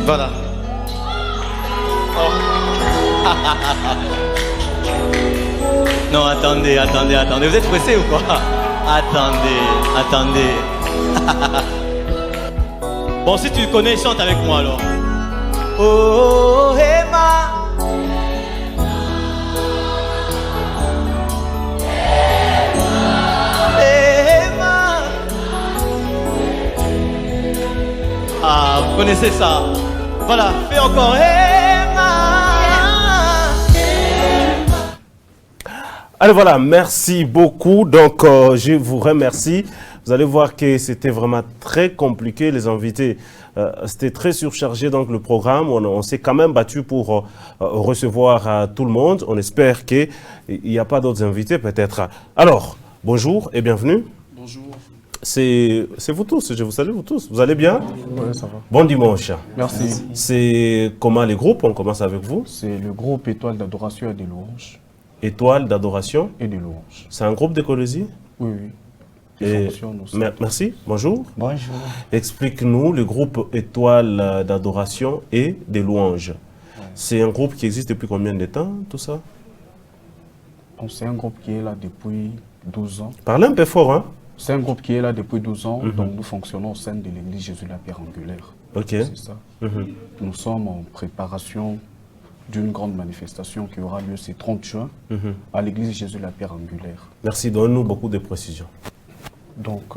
Voilà. Oh. Non, attendez. Vous êtes pressé ou quoi? Attendez. Bon, si tu connais, chante avec moi alors. Oh, Emma. Emma. Ah, vous connaissez ça. Voilà, fais encore Emma. Allez, voilà, merci beaucoup. Donc, je vous remercie. Vous allez voir que c'était vraiment très compliqué, les invités. C'était très surchargé, donc le programme. On s'est quand même battu pour recevoir tout le monde. On espère qu'il n'y a pas d'autres invités, peut-être. Alors, bonjour et bienvenue. Bonjour. C'est vous tous, je vous salue vous tous. Vous allez bien? Oui, ça va. Bon dimanche. Merci. C'est comment les groupes? On commence avec vous. C'est le groupe Étoile d'adoration et des louanges. Étoile d'adoration et des louanges. C'est un groupe d'écologie? Oui, oui. Et merci, bonjour. Bonjour. Explique-nous le groupe Étoile d'adoration et des louanges. Ouais. C'est un groupe qui existe depuis combien de temps, tout ça? C'est un groupe qui est là depuis 12 ans. Parlez un peu fort, hein? C'est un groupe qui est là depuis 12 ans, donc nous fonctionnons au sein de l'église Jésus la Pierre Angulaire. Ok. C'est ça. Nous sommes en préparation d'une grande manifestation qui aura lieu ce 30 juin à l'église Jésus la Pierre Angulaire. Merci, donne-nous beaucoup de précisions. Donc,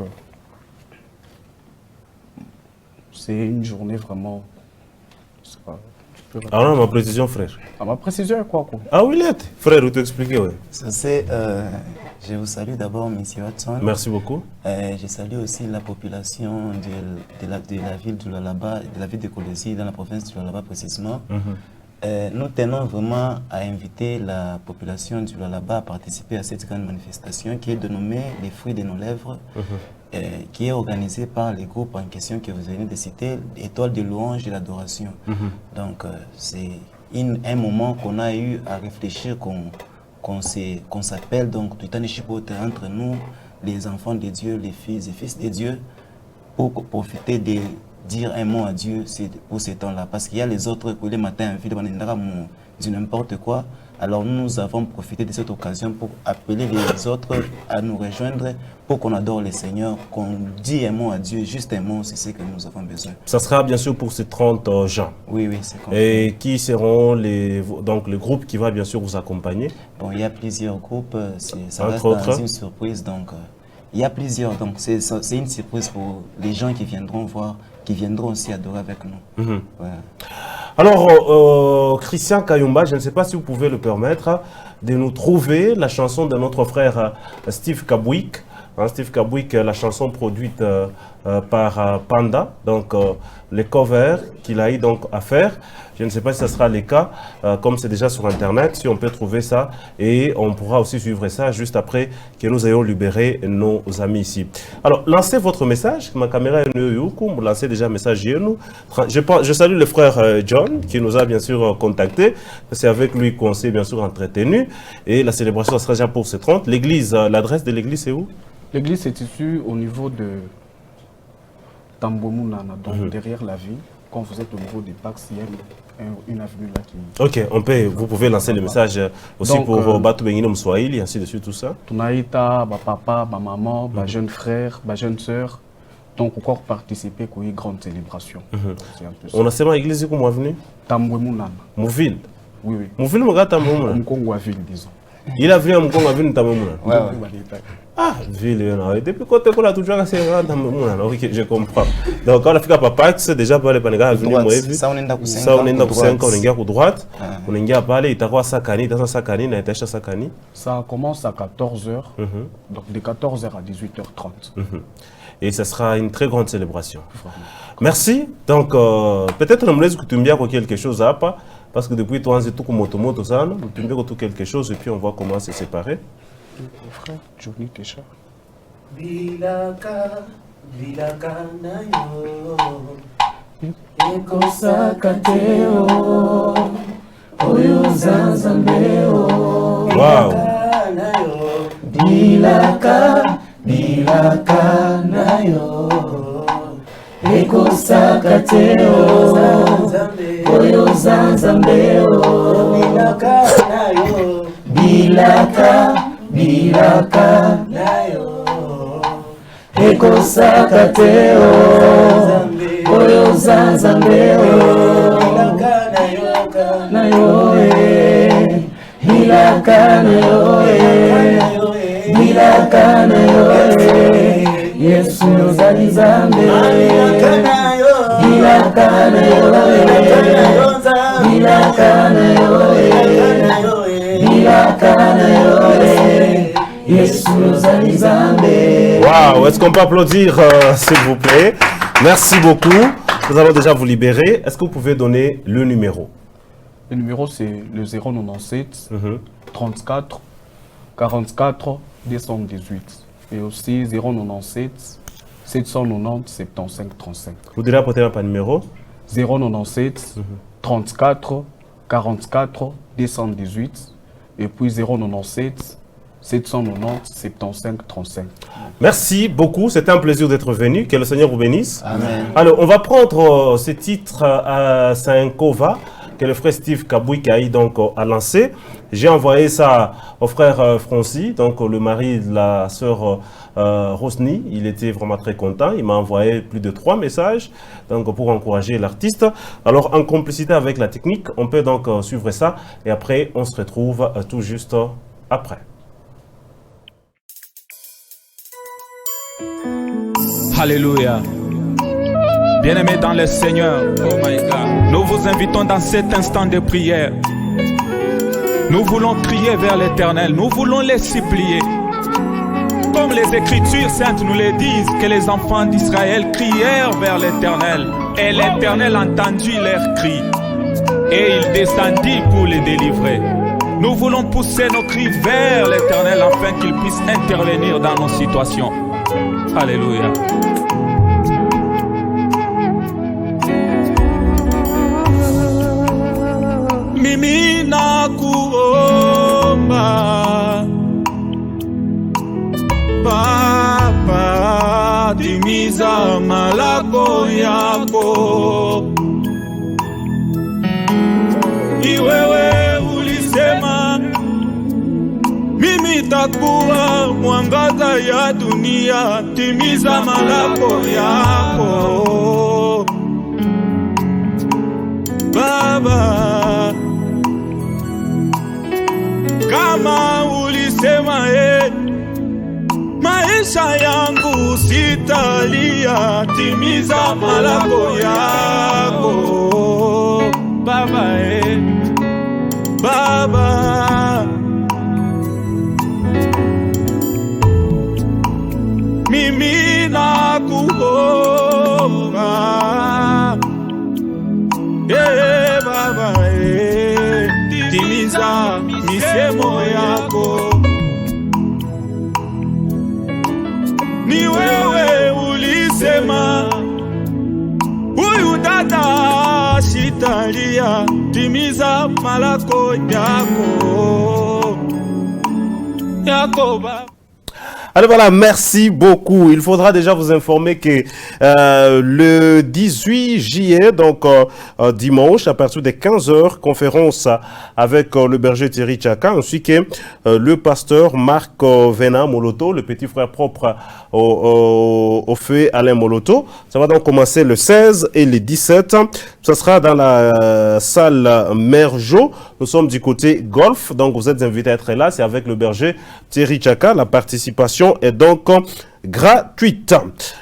c'est une journée vraiment... Ah non, ma précision, frère. Ah, ma précision est quoi? Ah oui, frère, vous t'expliquez, oui. Je vous salue d'abord, M. Watson. Merci beaucoup. Je salue aussi la population de la ville du Lualaba, de la ville de Colosie, dans la province du Lualaba précisément. Nous tenons vraiment à inviter la population du Lualaba à participer à cette grande manifestation qui est dénommée Les Fruits de nos Lèvres, qui est organisée par les groupes en question que vous venez de citer, Étoile de louange et d'adoration. Donc c'est un moment qu'on a eu à réfléchir, qu'on s'appelle donc Tutane Chipote entre nous, les enfants de Dieu, les fils et fils de Dieu, pour profiter de dire un mot à Dieu pour ces temps-là. Parce qu'il y a les autres qui, les matins, disent n'importe quoi. Alors nous avons profité de cette occasion pour appeler les autres à nous rejoindre pour qu'on adore le Seigneur, qu'on dise un mot à Dieu, juste un mot, c'est ce que nous avons besoin. Ça sera bien sûr pour ces 30 gens. Oui, oui, c'est comme Et qui seront les groupes qui vont bien sûr vous accompagner? Bon, il y a plusieurs groupes, ça reste dans une surprise, donc il y a plusieurs, donc c'est une surprise pour les gens qui viendront voir, qui viendront aussi adorer avec nous. Ouais. Alors, Christian Kayumba, je ne sais pas si vous pouvez le permettre de nous trouver la chanson de notre frère Steve Kabouik. Steve Kabouik, la chanson produite par Panda, donc les covers qu'il a eu donc à faire. Je ne sais pas si ce sera le cas, comme c'est déjà sur Internet, si on peut trouver ça, et on pourra aussi suivre ça juste après que nous ayons libéré nos amis ici. Alors, lancez votre message, ma caméra est vous lancez déjà un message chez nous. Je salue le frère John, qui nous a bien sûr contacté. C'est avec lui qu'on s'est bien sûr entretenu, et la célébration sera déjà pour ce 30. L'église, l'adresse de l'église c'est où? L'église est située au niveau de Tambomounana, donc derrière la ville. Quand vous êtes au niveau des Pax, il y a une avenue là qui... Ok, vous pouvez lancer le message aussi donc, pour Batu Benginom Swahili, ainsi de suite, tout ça. Tunaïta, papa, maman, jeune frère, jeune sœur. Donc, encore participer à une grande célébration. On a seulement l'église comme avenue Tambomounana. Mouville? Oui, oui. Mouville, mon gars, Tambomounana. Mkongo ville, disons. Il a vu un Mkongo ville Tambomounana. Ouais. Ah, ville, depuis quand on a toujours assez Tambomounana. Ok, je comprends. Donc, quand on a fait papa, c'est déjà pas les panégas venus moi. Ça, on est dans 5 ans, on est à droite. On est à parler, il y a Sakani, dans Sakani, il y a Sakani. Ça commence à 14h, donc de 14h à 18h30. Et ça sera une très grande célébration. Merci. Donc, peut-être on me laisse que tu me dises quelque chose à pas, parce que depuis toi, c'est tout comme moto, ça, tu me dis quelque chose et puis on voit comment se séparer. Frère, Johnny Técha. Vilaka nayo ekosakateo oyo zanzambeo. Wow. Bilaka nayo ekosakateo oyo zanzambeo. Bilaka nayo ekosakateo oyo zanzambe na yo ilaka na yo ilaka na yo Yesu ozali nzambe ilaka na yo ilaka na yo ilaka na yo Yesu ozali nzambe. Waouh, est-ce qu'on peut applaudir s'il vous plaît? Merci beaucoup. Nous allons déjà vous libérer. Est-ce que vous pouvez donner le numéro? Le numéro c'est le 097 34 44 218 et aussi 097 790 75 35. Vous direz apporter un numéro? 097 34 44 218 et puis 097 790 75 35. Merci beaucoup, c'était un plaisir d'être venu. Que le Seigneur vous bénisse. Amen. Alors, on va prendre ce titre à Saint-Kova que le frère Steve Kabouikaï donc a lancé. J'ai envoyé ça au frère Francis, donc le mari de la sœur Rosny. Il était vraiment très content. Il m'a envoyé plus de 3 messages donc, pour encourager l'artiste. Alors, en complicité avec la technique, on peut donc suivre ça. Et après, on se retrouve tout juste après. Alléluia. Bien-aimés dans le Seigneur, oh my God, nous vous invitons dans cet instant de prière. Nous voulons crier vers l'Éternel, nous voulons les supplier. Comme les Écritures saintes nous le disent, que les enfants d'Israël crièrent vers l'Éternel. Et l'Éternel entendit leurs cris. Et il descendit pour les délivrer. Nous voulons pousser nos cris vers l'Éternel afin qu'il puisse intervenir dans nos situations. Alléluia. Mimi na kuomba Papa, timiza malako yako. Iwewe ulisema mimi takuwa mwangaza ya dunia, timiza malako yako Baba. Kama ulisema maisha yangu sitalia, timiza malako yako Baba. Baba, mimi nakuomba Baba, timiza misemo yako. Ni wewe ulisema huyu dada shitalia, timiza malako yako Baba. Alors voilà, merci beaucoup. Il faudra déjà vous informer que le 18 juillet, donc dimanche, à partir de 15h, conférence avec le berger Thierry Tchaka, ainsi que le pasteur Marc Vena Moloto, le petit frère propre au feu Alain Moloto. Ça va donc commencer le 16 et le 17. Ça sera dans la salle Merjo. Nous sommes du côté golf, donc vous êtes invités à être là. C'est avec le berger Thierry Tchaka. La participation est donc gratuite.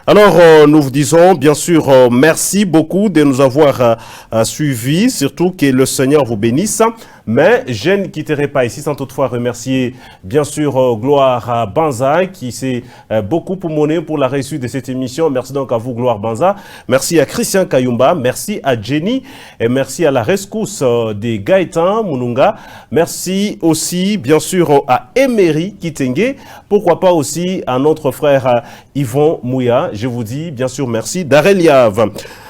Alors, nous vous disons bien sûr merci beaucoup de nous avoir suivis, surtout que le Seigneur vous bénisse. Mais je ne quitterai pas ici sans toutefois remercier bien sûr Gloire à Banza qui s'est beaucoup pommonné pour la réussite de cette émission. Merci donc à vous Gloire Banza. Merci à Christian Kayumba, merci à Jenny et merci à la rescousse de Gaëtan Mununga. Merci aussi bien sûr à Emery Kitenge. Pourquoi pas aussi à notre frère Yvon Mouya. Je vous dis bien sûr merci. Darel Yav.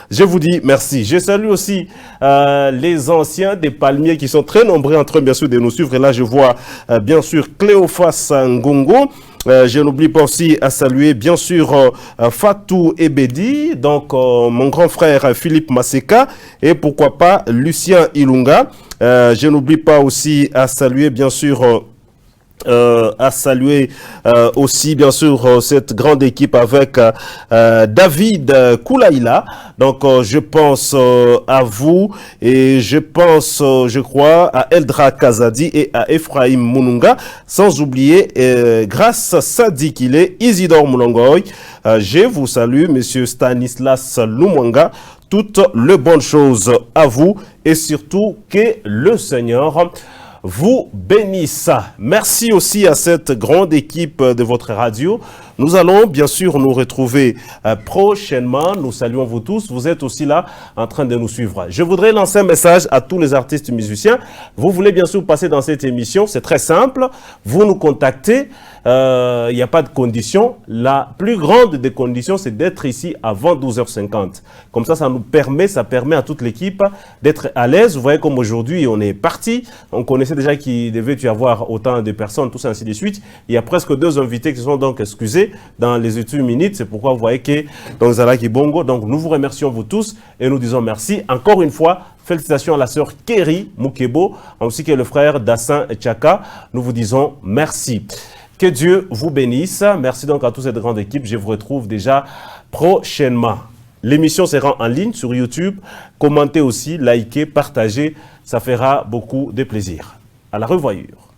Je vous dis merci. Je salue aussi les anciens des palmiers qui sont très nombreux en train bien sûr de nous suivre. Et là, je vois bien sûr Cléophas Ngongo. Je n'oublie pas aussi à saluer bien sûr Fatou Ebedi, donc mon grand frère Philippe Maseka et pourquoi pas Lucien Ilunga. Je n'oublie pas aussi à saluer bien sûr à saluer aussi bien sûr cette grande équipe avec David Koulaïla. Donc je pense à vous et je pense je crois à Eldra Kazadi et à Ephraim Mununga, sans oublier grâce Sadikile, Isidore Moulongoy. Je vous salue monsieur Stanislas Lumwanga. Toutes les bonnes choses à vous et surtout que le Seigneur vous bénisse. Merci aussi à cette grande équipe de votre radio. Nous allons bien sûr nous retrouver prochainement. Nous saluons vous tous. Vous êtes aussi là en train de nous suivre. Je voudrais lancer un message à tous les artistes musiciens. Vous voulez bien sûr passer dans cette émission. C'est très simple. Vous nous contactez. Il n'y a pas de conditions. La plus grande des conditions, c'est d'être ici avant 12h50. Comme ça permet à toute l'équipe d'être à l'aise. Vous voyez comme aujourd'hui, on est parti. On connaissait déjà qu'il devait y avoir autant de personnes, tout ça, ainsi de suite. Il y a presque 2 invités qui sont donc excusés dans les 8 minutes. C'est pourquoi vous voyez que dans Zalaki Bongo. Donc nous vous remercions vous tous et nous disons merci. Encore une fois, félicitations à la sœur Kerry Mukebo, ainsi que le frère Dassin Tchaka. Nous vous disons merci. Que Dieu vous bénisse. Merci donc à toute cette grande équipe. Je vous retrouve déjà prochainement. L'émission sera en ligne sur YouTube. Commentez aussi, likez, partagez. Ça fera beaucoup de plaisir. À la revoyure.